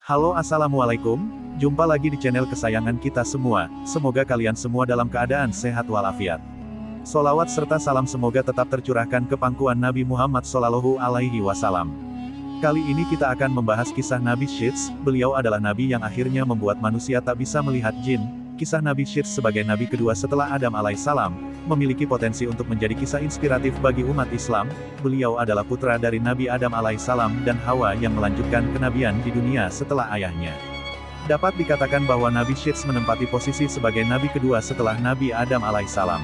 Halo assalamualaikum, jumpa lagi di channel kesayangan kita semua, semoga kalian semua dalam keadaan sehat walafiat. Solawat serta salam semoga tetap tercurahkan ke pangkuan Nabi Muhammad SAW. Kali ini kita akan membahas kisah Nabi Syits. Beliau adalah nabi yang akhirnya membuat manusia tak bisa melihat jin. Kisah Nabi Syits sebagai nabi kedua setelah Adam alaihissalam, memiliki potensi untuk menjadi kisah inspiratif bagi umat Islam. Beliau adalah putra dari Nabi Adam alaihissalam dan Hawa yang melanjutkan kenabian di dunia setelah ayahnya. Dapat dikatakan bahwa Nabi Syits menempati posisi sebagai nabi kedua setelah Nabi Adam alaihissalam.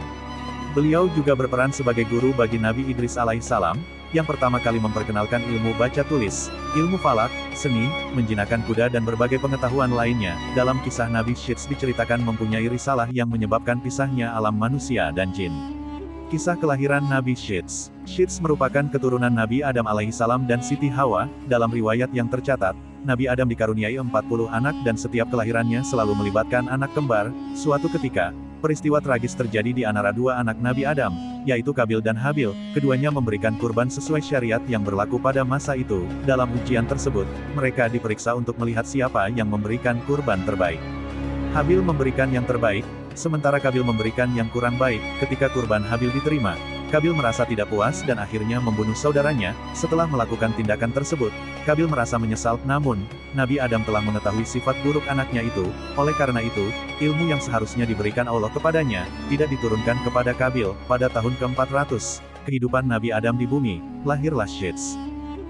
Beliau juga berperan sebagai guru bagi Nabi Idris alaihissalam, yang pertama kali memperkenalkan ilmu baca tulis, ilmu falak, seni, menjinakkan kuda dan berbagai pengetahuan lainnya. Dalam kisah Nabi Syits diceritakan mempunyai risalah yang menyebabkan pisahnya alam manusia dan jin. Kisah kelahiran Nabi Syits. Syits merupakan keturunan Nabi Adam alaihissalam dan Siti Hawa. Dalam riwayat yang tercatat, Nabi Adam dikaruniai 40 anak dan setiap kelahirannya selalu melibatkan anak kembar. Suatu ketika, peristiwa tragis terjadi di antara dua anak Nabi Adam, yaitu Kabil dan Habil. Keduanya memberikan kurban sesuai syariat yang berlaku pada masa itu. Dalam ujian tersebut, mereka diperiksa untuk melihat siapa yang memberikan kurban terbaik. Habil memberikan yang terbaik, sementara Kabil memberikan yang kurang baik. Ketika kurban Habil diterima, Kabil merasa tidak puas dan akhirnya membunuh saudaranya. Setelah melakukan tindakan tersebut, Kabil merasa menyesal. Namun, Nabi Adam telah mengetahui sifat buruk anaknya itu. Oleh karena itu, ilmu yang seharusnya diberikan Allah kepadanya, tidak diturunkan kepada Kabil. Pada tahun ke-400, kehidupan Nabi Adam di bumi, lahirlah Syits.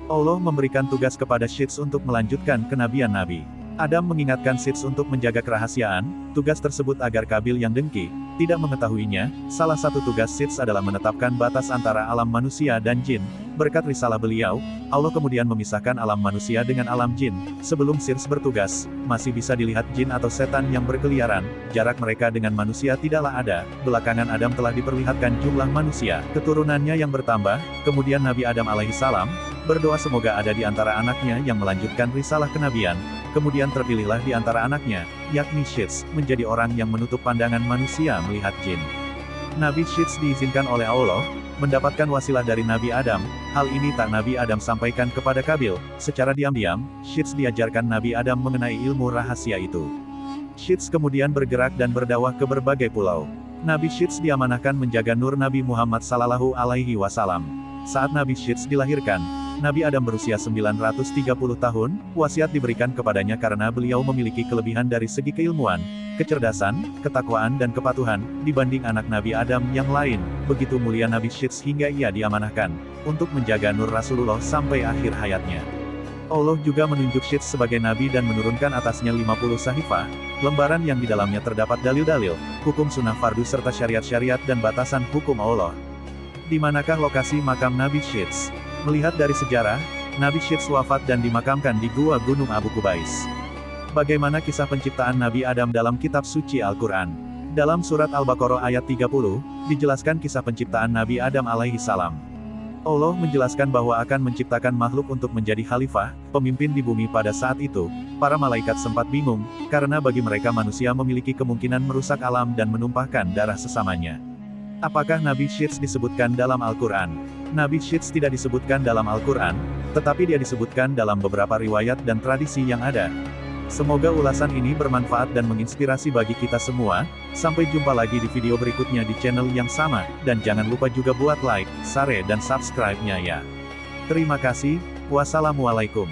Allah memberikan tugas kepada Syits untuk melanjutkan kenabian Nabi. Adam mengingatkan Syits untuk menjaga kerahasiaan, tugas tersebut agar Kabil yang dengki, tidak mengetahuinya. Salah satu tugas Syits adalah menetapkan batas antara alam manusia dan jin. Berkat risalah beliau, Allah kemudian memisahkan alam manusia dengan alam jin. Sebelum Syits bertugas, masih bisa dilihat jin atau setan yang berkeliaran, jarak mereka dengan manusia tidaklah ada. Belakangan Adam telah diperlihatkan jumlah manusia, keturunannya yang bertambah, kemudian Nabi Adam alaihissalam, berdoa semoga ada di antara anaknya yang melanjutkan risalah kenabian. Kemudian terpilihlah di antara anaknya, yakni Syits, menjadi orang yang menutup pandangan manusia melihat jin. Nabi Syits diizinkan oleh Allah, mendapatkan wasilah dari Nabi Adam. Hal ini tak Nabi Adam sampaikan kepada Kabil. Secara diam-diam, Syits diajarkan Nabi Adam mengenai ilmu rahasia itu. Syits kemudian bergerak dan berdakwah ke berbagai pulau. Nabi Syits diamanahkan menjaga nur Nabi Muhammad SAW. Saat Nabi Syits dilahirkan, Nabi Adam berusia 930 tahun, wasiat diberikan kepadanya karena beliau memiliki kelebihan dari segi keilmuan, kecerdasan, ketakwaan dan kepatuhan, dibanding anak Nabi Adam yang lain. Begitu mulia Nabi Syits hingga ia diamanahkan untuk menjaga nur Rasulullah sampai akhir hayatnya. Allah juga menunjuk Syits sebagai nabi dan menurunkan atasnya 50 sahifah, lembaran yang di dalamnya terdapat dalil-dalil, hukum sunnah fardu serta syariat-syariat dan batasan hukum Allah. Di manakah lokasi makam Nabi Syits? Melihat dari sejarah, Nabi Syits wafat dan dimakamkan di Gua Gunung Abu Kubais. Bagaimana kisah penciptaan Nabi Adam dalam kitab suci Al-Quran? Dalam surat Al-Baqarah ayat 30, dijelaskan kisah penciptaan Nabi Adam alaihissalam. Allah menjelaskan bahwa akan menciptakan makhluk untuk menjadi khalifah, pemimpin di bumi pada saat itu. Para malaikat sempat bingung, karena bagi mereka manusia memiliki kemungkinan merusak alam dan menumpahkan darah sesamanya. Apakah Nabi Syits disebutkan dalam Al-Quran? Nabi Syits tidak disebutkan dalam Al-Quran, tetapi dia disebutkan dalam beberapa riwayat dan tradisi yang ada. Semoga ulasan ini bermanfaat dan menginspirasi bagi kita semua. Sampai jumpa lagi di video berikutnya di channel yang sama, dan jangan lupa juga buat like, share dan subscribe-nya ya. Terima kasih, wassalamualaikum.